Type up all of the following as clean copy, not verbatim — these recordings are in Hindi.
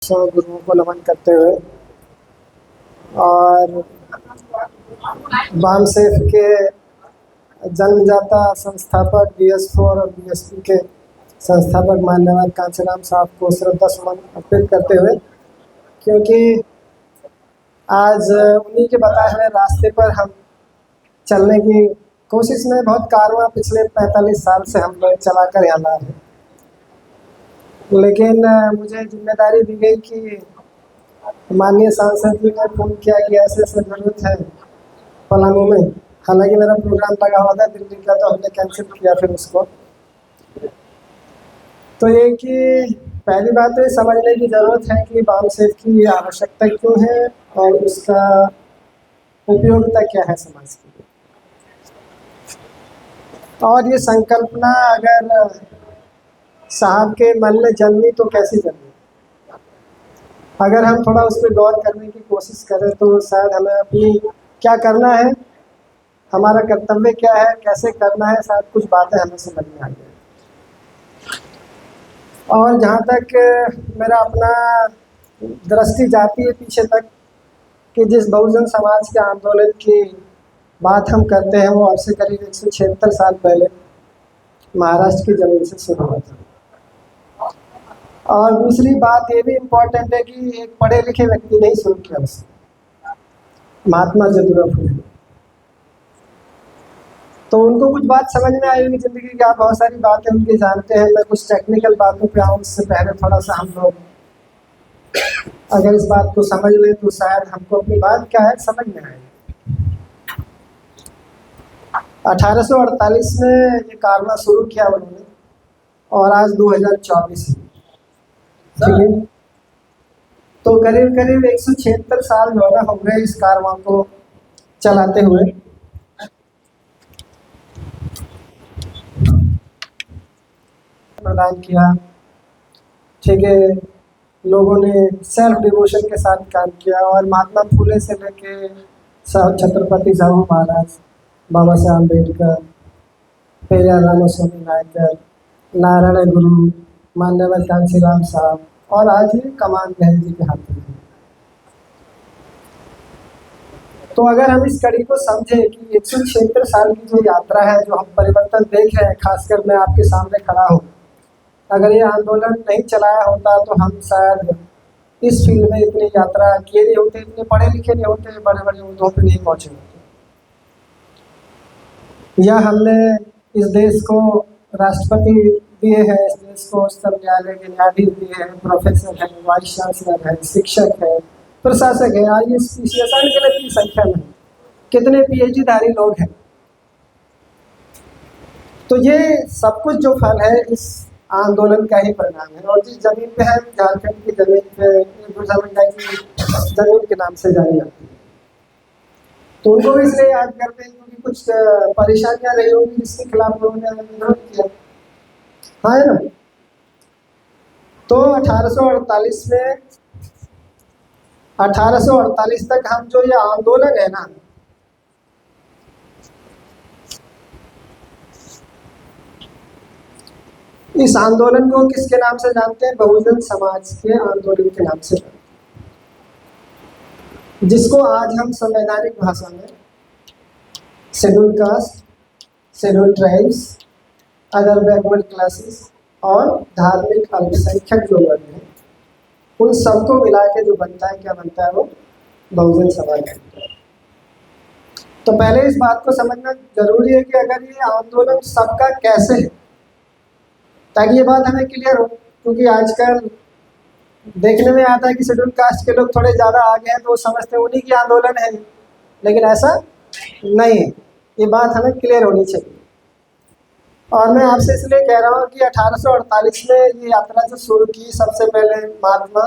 गुरुओं को नमन करते हुए और बामसेफ के जन्मदाता संस्थापक BS4 और BSP के संस्थापक मान्यवर कांचीराम साहब को श्रद्धा सुमन अर्पित करते हुए, क्योंकि आज उन्हीं के बताए हुए रास्ते पर हम चलने की कोशिश में बहुत कारवां पिछले 45 साल से हम लोग चला कर यहाँ ला रहे हैं। लेकिन मुझे जिम्मेदारी दी गई कि माननीय सांसद जी ने फोन किया कि ऐसे ऐसे जरूरत है पलामू में। हालांकि मेरा प्रोग्राम लगा हुआ था दिल्ली का, तो हमने कैंसिल किया फिर उसको। तो ये कि पहली बात तो ये समझने की ज़रूरत है कि बामसेफ की आवश्यकता क्यों है और उसका उपयोगिता क्या है समाज के लिए। और ये संकल्पना अगर साहब के मन में जन्मी तो कैसी जन्मी। अगर हम थोड़ा उस पर गौर करने की कोशिश करें तो शायद हमें अपनी क्या करना है, हमारा कर्तव्य क्या है, कैसे करना है, शायद कुछ बातें हमें समझ में आ जाए। और जहाँ तक मेरा अपना दृष्टि जाती है पीछे तक कि जिस बहुजन समाज के आंदोलन की बात हम करते हैं वो अब से करीब 176 साल पहले महाराष्ट्र की जमीन से शुरू हुआ था। और दूसरी बात ये भी इम्पोर्टेंट है कि एक पढ़े लिखे व्यक्ति नहीं शुरू किया उसे, महात्मा ज्योतिराव फुले। तो उनको कुछ बात समझ में आई होगी जिंदगी की, आप बहुत सारी बातें उनकी जानते हैं। मैं कुछ टेक्निकल बातों पे आऊँ उससे पहले थोड़ा सा हम लोग अगर इस बात को समझ लें तो शायद हमको अपनी बात क्या है समझ में आए। 1848 में ये कारनामा शुरू किया उन्होंने और आज 2024 है, ठीक है। तो करीब करीब 176 साल जो है हो गए इस कारवां को चलाते हुए। प्रदान किया, ठीक है। लोगों ने सेल्फ डिवोशन के साथ काम किया और महात्मा फुले से लेके छत्रपति साहू महाराज, बाबा साहब अम्बेडकर, पेरियार रामास्वामी नायकर, नारायण गुरु, मान्यवर कांचीराम साहब और आज ये कमान नेहरू जी के हाथ में। तो अगर हम इस कड़ी को समझें कि 176 साल की जो यात्रा है, जो हम परिवर्तन देख रहे हैं, खासकर मैं आपके सामने खड़ा हूँ, अगर ये आंदोलन नहीं चलाया होता तो हम शायद इस फील्ड में इतनी यात्रा किए नहीं होते, इतने पढ़े लिखे नहीं होते, बड़े बड़े उहदों पर नहीं पहुँचे होते, या हमने इस देश को राष्ट्रपति दिए हैं, इस देश को उच्चतम न्यायालय के न्यायाधीश दिए हैं, प्रोफेसर है, वाइस चांसलर है, शिक्षक है, प्रशासक है, IAS PCS अनगिनत की संख्या में कितने PhD धारी लोग हैं। तो ये सब कुछ जो फल है इस आंदोलन का ही परिणाम है। और जिस जमीन पे है, झारखंड की जमीन पे जमीन के नाम से जानी जाती है। तो उनको भी इसलिए याद करते हैं क्योंकि कुछ परेशानियां रही होंगी जिसके खिलाफ लोगों ने विरोध किया, हाँ है ना। तो 1848 तक हम जो ये आंदोलन है ना, इस आंदोलन को किसके नाम से जानते हैं? बहुजन समाज के आंदोलन के नाम से जानते हैं, जिसको आज हम संवैधानिक भाषा में schedule caste, schedule tribes, other backward classes और धार्मिक अल्पसंख्यक जो वर्ग हैं, उन सबको मिला के जो बनता है, क्या बनता है? वो बहुजन समाज बनता है। तो पहले इस बात को समझना जरूरी है कि अगर ये आंदोलन सबका कैसे है, ताकि ये बात हमें क्लियर हो। क्योंकि आजकल देखने में आता है कि शेड्यूल कास्ट के लोग थोड़े ज़्यादा आगे हैं तो वो समझते हैं उन्हीं की आंदोलन है, लेकिन ऐसा नहीं है। ये बात हमें क्लियर होनी चाहिए। और मैं आपसे इसलिए कह रहा हूँ कि 1848 में ये यात्रा जो शुरू की, सबसे पहले महात्मा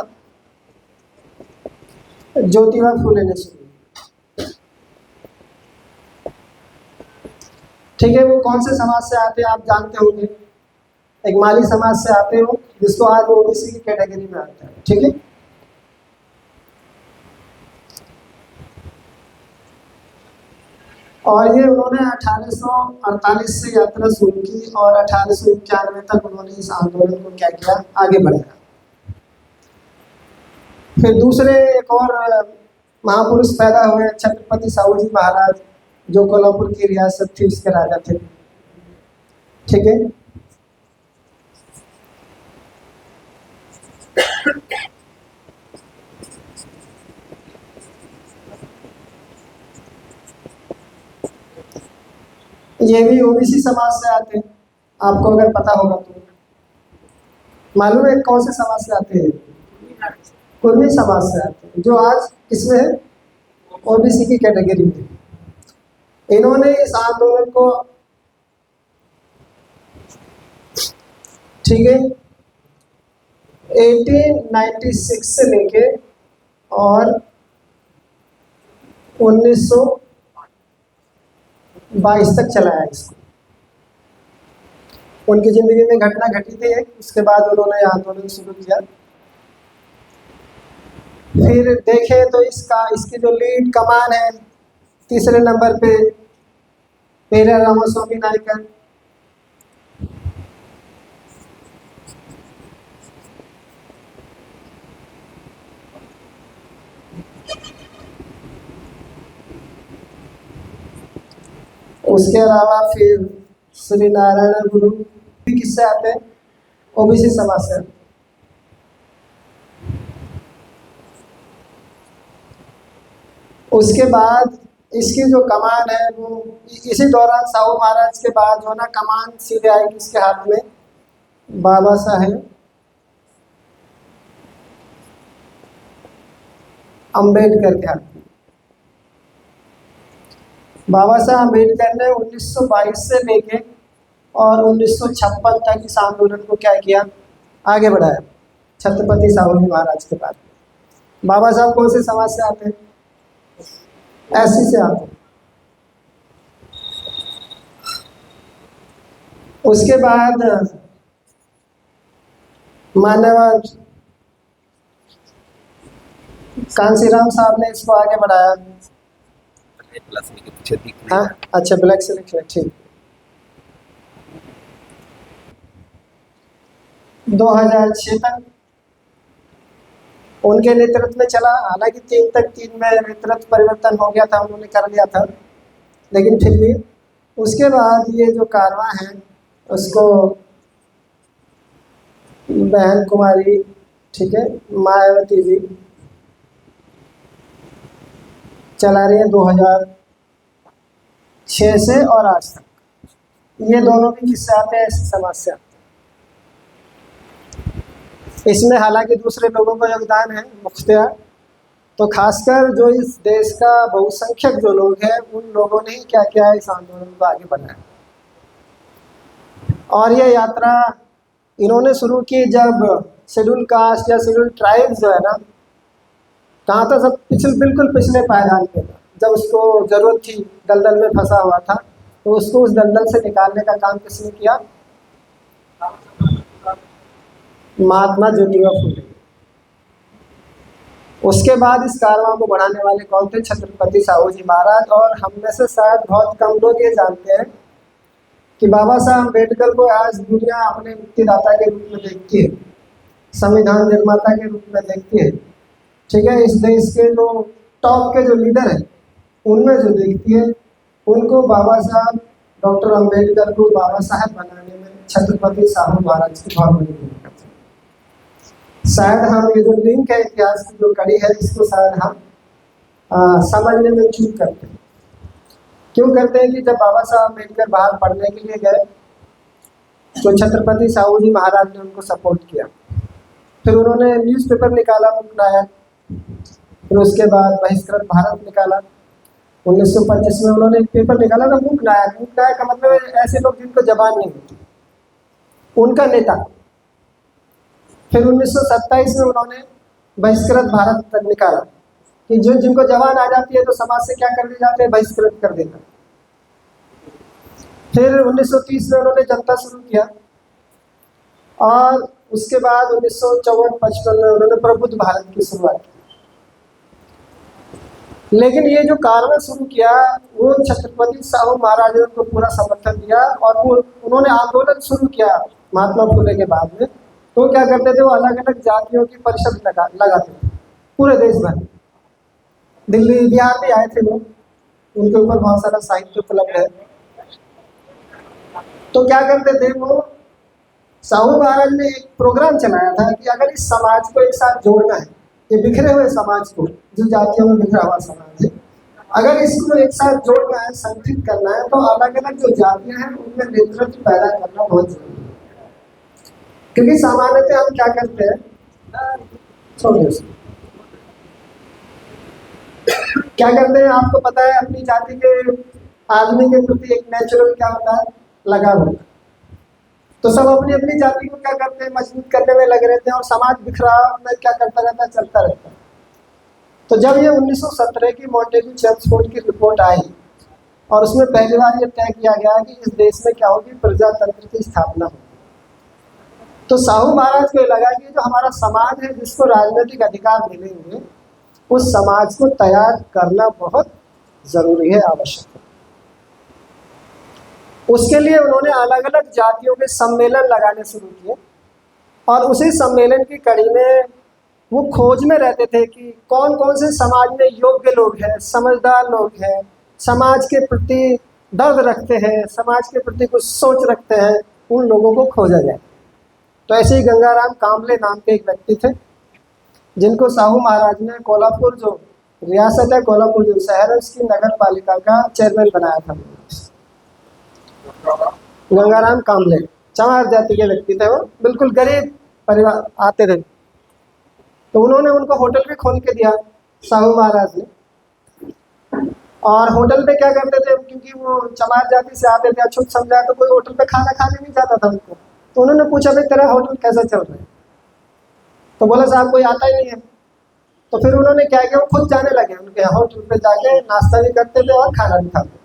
ज्योतिबा फुले ने शुरू की, ठीक है। वो कौन से समाज से आते हैं आप जानते होंगे, एक माली समाज से आते हो, जिसको आज OBC की कैटेगरी में आता है, ठीक है। और ये उन्होंने 1848 से यात्रा शुरू की और 1891 तक उन्होंने इस आंदोलन को क्या किया, आगे बढ़ाया। फिर दूसरे एक और महापुरुष पैदा हुए, छत्रपति साहू जी महाराज, जो कोल्हापुर की रियासत थी उसके राजा थे। ठीक है। ये भी ओबीसी समाज से आते हैं, आपको अगर पता होगा तो। मालूम है कौन से समाज से आते हैं? कुर्मी समाज से आते हैं, जो आज इसमें है ओबीसी की कैटेगरी में। इन्होंने इस आंदोलन को, ठीक है, 1896 से लेके और 1922 तक चलाया इसको। उनकी जिंदगी में घटना घटी थी एक, उसके बाद उन्होंने आंदोलन शुरू किया। फिर देखें तो इसकी जो लीड कमान है, तीसरे नंबर पे पेरियार रामास्वामी नायकर, उसके अलावा फिर श्री नारायण गुरु भी किससे आते हैं? ओबीसी समाज से। उसके बाद इसकी जो कमान है वो इसी दौरान साहू महाराज के बाद जो है ना, कमान सीधे आएगी इसके हाथ में, बाबा साहेब अम्बेडकर के हाथ में। बाबा साहब अम्बेडकर ने 1922 से लेके और 1956 तक इस आंदोलन को क्या किया, आगे बढ़ाया, छत्रपति साहू जी महाराज के बाद। बाबा साहब कौन से समाज से आते हैं? एससी से आते हैं। उसके बाद मान्यवर कांसीराम साहब ने इसको आगे बढ़ाया। हाँ, अच्छा, ब्लैक सिलेक्शन, ठीक। 2006 तक उनके नेतृत्व में चला। हालांकि 3 में नेतृत्व परिवर्तन हो गया था, उन्होंने कर लिया था, लेकिन फिर भी उसके बाद ये जो कारवां है उसको बहन कुमारी, ठीक है, मायावती जी चला रही है 2006 से और आज तक। ये दोनों भी किससे आते हैं? ऐसे समाज से आते हैं। इसमें हालांकि दूसरे लोगों का योगदान है मुख्तियार, तो खासकर जो इस देश का बहुसंख्यक जो लोग हैं उन लोगों ने ही क्या किया, इस आंदोलन को आगे बढ़ाया। और ये यात्रा इन्होंने शुरू की जब शेड्यूल कास्ट या शेड्यूल ट्राइब्स जो है ना, कहाँ था, सब बिल्कुल पिछले पायदान पे था। जब उसको ज़रूरत थी, दलदल में फंसा हुआ था, तो उसको उस दलदल से निकालने का काम किसने किया? महात्मा ज्योतिबा फुले। उसके बाद इस कारवां को बढ़ाने वाले कौन थे? छत्रपति साहू जी महाराज। और हम में से शायद बहुत कम लोग ये जानते हैं कि बाबा साहब अम्बेडकर को आज दुनिया अपने मुक्तिदाता के रूप में देखती है, संविधान निर्माता के रूप में देखती है, ठीक है। इस देश के जो टॉप के जो लीडर हैं उनमें जो देखती है, उनको बाबा साहब डॉक्टर अम्बेडकर को बाबा साहब बनाने में छत्रपति साहू महाराज की बहुत बड़ी भूमिका थी। शायद हम ये जो लिंक है, इतिहास की जो कड़ी है, इसको शायद हम समझने में चूक करते हैं। क्यों करते हैं कि जब बाबा साहब अम्बेडकर बाहर पढ़ने के लिए गए तो छत्रपति साहू जी महाराज ने उनको सपोर्ट किया। फिर उन्होंने न्यूज़पेपर निकाला, मुक नायक। फिर उसके बाद बहिष्कृत भारत निकाला। 1925 में उन्होंने एक पेपर निकाला था, मुक नायक। मुक नायक का मतलब ऐसे लोग जिनको जबान नहीं होती, उनका नेता। फिर 1927 में उन्होंने बहिष्कृत भारत तक निकाला कि जो जिनको जबान आ जाती है तो समाज से क्या कर दिए जाते हैं, बहिष्कृत कर देना। फिर 1930 में उन्होंने जनता शुरू किया और उसके बाद 1954-55 में उन्होंने प्रबुद्ध भारत की शुरुआत की। लेकिन ये जो कारवां शुरू किया वो छत्रपति साहू महाराज ने उनको पूरा समर्थन दिया और वो उन्होंने आंदोलन शुरू किया महात्मा फुले के बाद में। तो क्या करते थे, वो अलग अलग जातियों की परिषद लगाते थे। पूरे देश भर। दिल्ली बिहार भी आए थे वो, उनके ऊपर बहुत सारा साहित्य उपलब्ध है। तो क्या करते थे वो, साहू महाराज ने एक प्रोग्राम चलाया था कि अगर इस समाज को एक साथ जोड़ना है, ये बिखरे हुए समाज को, जो जातियों में बिखरा हुआ समाज है, अगर इसको एक साथ जोड़ना है, संगठित करना है, तो अलग अलग जो जातियां हैं उनमें नेतृत्व पैदा करना बहुत जरूरी है। क्योंकि सामान्यतः हम क्या करते हैं, क्या करते हैं आपको पता है, अपनी जाति के आदमी के प्रति एक नेचुरल क्या होता है, लगाव होता है। तो सब अपनी अपनी जाति को क्या करते हैं, मजबूत करने में लगे रहते हैं, और समाज बिखरा में क्या करता रहता है, चलता रहता है। तो जब ये 1917 की मॉन्टेग्यू चेम्सफोर्ड की रिपोर्ट आई, और उसमें पहली बार ये तय किया गया कि इस देश में क्या होगी, प्रजातंत्र की स्थापना होगी, तो साहू महाराज को लगा कि जो हमारा समाज है, जिसको राजनीतिक अधिकार मिलेंगे, उस समाज को तैयार करना बहुत जरूरी है, आवश्यक है। उसके लिए उन्होंने अलग अलग जातियों के सम्मेलन लगाने शुरू किए, और उसी सम्मेलन की कड़ी में वो खोज में रहते थे कि कौन कौन से समाज में योग्य लोग हैं, समझदार लोग हैं, समाज के प्रति दर्द रखते हैं, समाज के प्रति कुछ सोच रखते हैं, उन लोगों को खोजा जाए। तो ऐसे ही गंगाराम कामले नाम के एक व्यक्ति थे, जिनको साहू महाराज ने कोल्हापुर, जो रियासत है कोल्हापुर जो शहर है, उसकी नगर पालिका का चेयरमैन बनाया था। गंगाराम कामले चमार जाति के व्यक्ति थे, वो बिल्कुल गरीब परिवार आते थे। तो उन्होंने उनको होटल भी खोल के दिया साहू महाराज ने। और होटल पे क्या करते थे, क्योंकि वो चमार जाति से आते थे, अछूत समझा, तो कोई होटल पे खाना खाने नहीं जाता था उनको। तो उन्होंने पूछा, भाई तेरा होटल कैसा चल रहा है? तो बोला, साहब कोई आता ही नहीं है। तो फिर उन्होंने क्या किया, वो खुद जाने लगे उनके होटल पे, जाके नाश्ता भी करते थे और खाना भी खाते थे।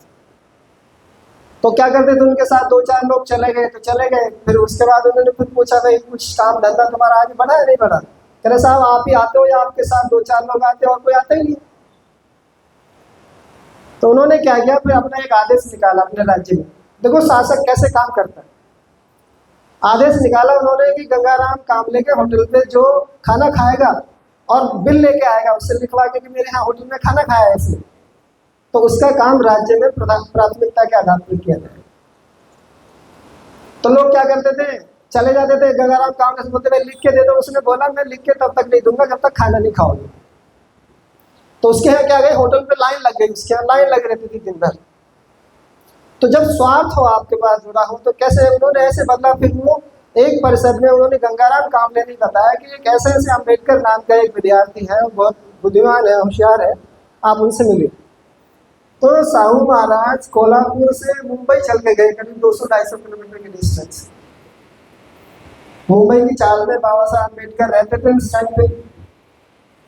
तो क्या करते थे, उनके साथ 2-4 लोग चले गए तो चले गए। फिर उसके बाद उन्होंने खुद पूछा, भाई कुछ काम धंधा तुम्हारा आगे बढ़ा है नहीं बढ़ा? कह रहे, साहब आप ही आते हो या आपके साथ 2-4 लोग आते हो, और कोई आता ही नहीं। तो उन्होंने क्या किया, फिर अपना एक आदेश निकाला अपने राज्य में। देखो शासक कैसे काम करता है। आदेश निकाला उन्होंने कि गंगाराम कामले के होटल पे जो खाना खाएगा और बिल लेके आएगा, उससे लिखवा के कि मेरे यहाँ होटल में खाना खाया है इसने, तो उसका काम राज्य में प्राथमिकता के आधार पर किया जाए। तो लोग क्या करते थे, चले जाते थे गंगाराम कामले से, बोलते लिख के दे दो। उसने बोला, मैं लिख के तब तक नहीं दूंगा जब तक खाना नहीं खाओगे। तो उसके यहाँ क्या गए, होटल पे लाइन लग गई, उसके यहाँ लाइन लग रहती थी दिन भर। तो जब स्वार्थ हो आपके पास जुड़ा हो, तो कैसे उन्होंने ऐसे बदला। फिर वो एक परिषद में उन्होंने, गंगाराम कामले ने बताया कि एक ऐसे ऐसे अम्बेडकर नाम का एक विद्यार्थी है, बहुत बुद्धिमान है, होशियार है, आप उनसे मिलिए। तो साहू महाराज कोल्हापुर से मुंबई चल के गए, करीब 200-250 किलोमीटर की डिस्टेंस। मुंबई की चाल में बाबा साहब अम्बेडकर रहते थे उस टाइम पे।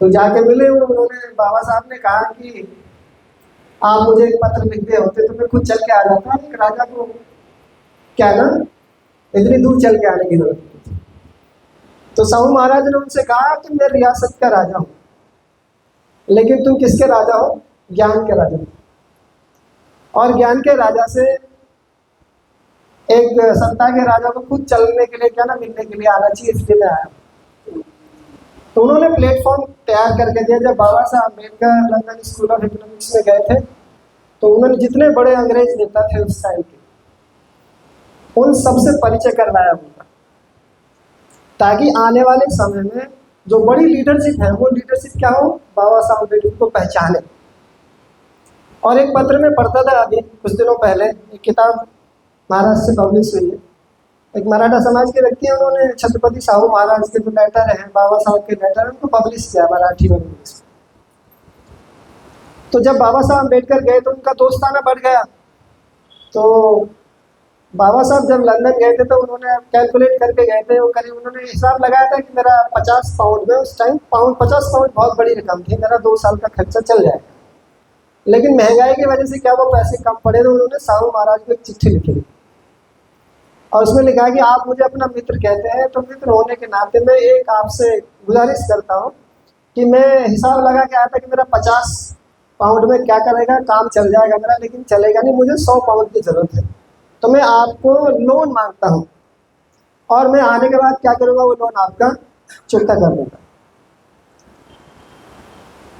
तो जाके मिले वो, उन्होंने, बाबा साहब ने कहा कि आप मुझे एक पत्र लिख दे होते तो मैं खुद चल के आ जाता। एक राजा को क्या ना इतनी दूर चल के आने की जरूरत थी। तो साहू महाराज ने उनसे कहा कि मैं रियासत का राजा हूँ, लेकिन तुम किसके राजा हो? ज्ञान के राजा। और ज्ञान के राजा से एक सत्ता के राजा को खुद चलने के लिए क्या ना मिलने के लिए आना चाहिए, इसलिए मैं आया। तो उन्होंने प्लेटफॉर्म तैयार करके दिया। जब बाबा Saheb Ambedkar London school of economics में गए थे, तो उन्होंने जितने बड़े अंग्रेज नेता थे उस टाइम के, उन सबसे परिचय करवाया उनका, ताकि आने वाले समय में जो बड़ी लीडरशिप है, वो लीडरशिप क्या हो, बाबा साहब अम्बेडकर को पहचाने। और एक पत्र में पढ़ता था अभी कुछ दिनों पहले, एक किताब महाराष्ट्र से पब्लिश हुई है, एक मराठा समाज के व्यक्ति हैं, उन्होंने छत्रपति साहू महाराज के जो लेटर हैं, बाबा साहब के लेटर, उनको पब्लिश किया मराठी में। तो जब बाबा साहब अम्बेडकर गए तो उनका दोस्ताना बढ़ गया। तो बाबा साहब जब लंदन गए थे तो उन्होंने कैलकुलेट करके गए थे, वो करीब उन्होंने हिसाब लगाया था कि मेरा 50 पाउंड में, उस टाइम 50 पाउंड बहुत बड़ी रकम थी, मेरा 2 साल का खर्चा चल जाएगा। लेकिन महंगाई की वजह से क्या वो पैसे कम पड़े, तो उन्होंने साहू महाराज को एक चिट्ठी लिखी, और उसमें लिखा कि आप मुझे अपना मित्र कहते हैं, तो मित्र होने के नाते मैं एक आपसे गुजारिश करता हूँ कि मैं हिसाब लगा के आया था कि मेरा 50 पाउंड में क्या करेगा, काम चल जाएगा मेरा, लेकिन चलेगा नहीं, मुझे 100 पाउंड की जरूरत है। तो मैं आपको लोन मांगता हूँ, और मैं आने के बाद क्या करूँगा, वो लोन आपका चुकता कर दूँगा।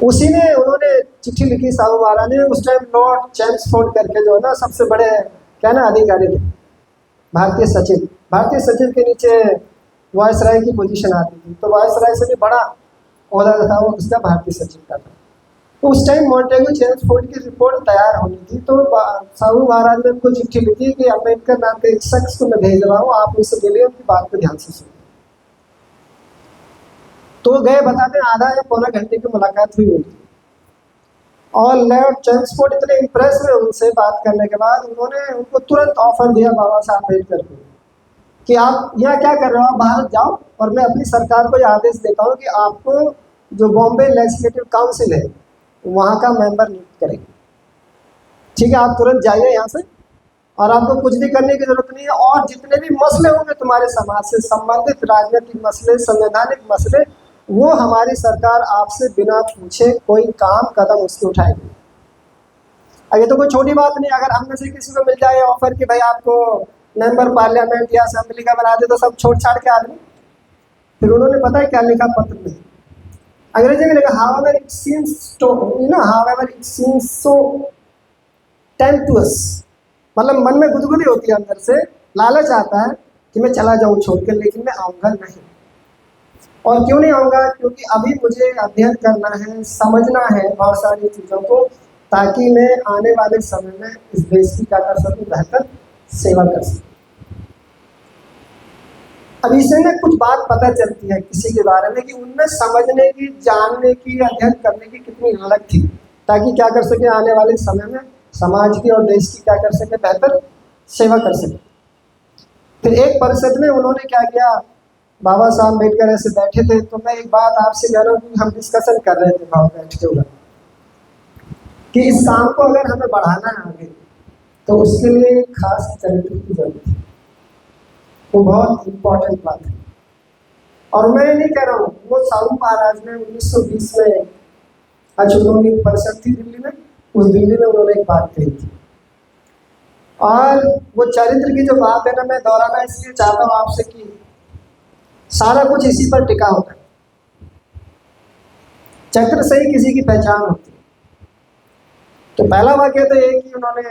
उसी ने उन्होंने चिट्ठी लिखी साहू महाराज ने। उस टाइम लॉर्ड चेम्सफोर्ड करके जो है ना सबसे बड़े क्या ना अधिकारी थे, भारतीय सचिव। भारतीय सचिव के नीचे वायसराय की पोजीशन आती थी, तो वायसराय से भी बड़ा ओहदा था वो उसका भारतीय सचिव का था। तो उस टाइम मॉन्टेगू चेम्सफोर्ड की रिपोर्ट तैयार होनी थी, तो साहू महाराज ने उनको चिट्ठी लिखी कि अम्बेडकर नाम के एक शख्स को मैं भेज रहा हूँ, आप उनसे मिलिए, उनकी बात को ध्यान से सुनिए। तो गए, बताते हैं आधा या पौना घंटे की मुलाकात हुई उनकी, और लॉर्ड चेम्सफोर्ड इतने इम्प्रेस हुए उनसे बात करने के बाद, उन्होंने उनको तुरंत ऑफर दिया बाबा साहब अम्बेडकर को कि आप यहाँ क्या कर रहे हो, आप भारत जाओ और मैं अपनी सरकार को यह आदेश देता हूँ कि आपको जो बॉम्बे लेजिस्लेटिव काउंसिल है वहाँ का मेंबर नियुक्त करेंगे। ठीक है, आप तुरंत जाइए यहाँ से, और आपको कुछ भी करने की जरूरत नहीं है, और जितने भी मसले होंगे तुम्हारे समाज से संबंधित, राजनीतिक मसले, संवैधानिक मसले, वो हमारी सरकार आपसे बिना पूछे कोई काम कदम उसके उठाएगी। अगर तो कोई छोटी बात नहीं, अगर हम में से किसी को मिल जाए ऑफर कि भाई आपको मेंबर पार्लियामेंट या असेंबली का बना दे, तो सब छोड़ छाड़ के आदमी। फिर उन्होंने पता है क्या लिखा पत्र में, अंग्रेजी में लिखा, however it seems to however it seems so temptuous, मतलब मन में गुदगुदी होती है अंदर से, लालच आता है कि मैं चला जाऊं छोड़ के, लेकिन मैं आऊँगा नहीं। और क्यों नहीं आऊँगा? क्योंकि अभी मुझे अध्ययन करना है, समझना है बहुत सारी चीज़ों को, ताकि मैं आने वाले समय में इस देश की क्या कर सकूँ, बेहतर सेवा कर सकूँ। अब इससे ना कुछ बात पता चलती है किसी के बारे में कि उनमें समझने की, जानने की, अध्ययन करने की कितनी अलग थी, ताकि क्या कर सके आने वाले समय में समाज की और देश की क्या कर सके, बेहतर सेवा कर सके। फिर एक परिषद में उन्होंने क्या किया, बाबा साहब अम्बेडकर ऐसे बैठे थे, तो मैं एक बात आपसे कह रहा हूँ कि हम डिस्कशन कर रहे थे वहाँ बैठ के उधर, कि इस काम को अगर हमें बढ़ाना है आगे, तो उसके लिए एक खास चरित्र की जरूरत है। वो बहुत इम्पोर्टेंट बात है। और मैं नहीं कह रहा हूँ, वो साहू महाराज ने 1920 में अछूतों की परिषद थी दिल्ली में, उस दिल्ली में उन्होंने एक बात कही थी। और वो चरित्र की जो बात है ना, मैं दोहराना इसलिए चाहता हूँ आपसे कि सारा कुछ इसी पर टिका होता है। चरित्र से ही किसी की पहचान होती है। तो पहला वाक्य तो ये कि उन्होंने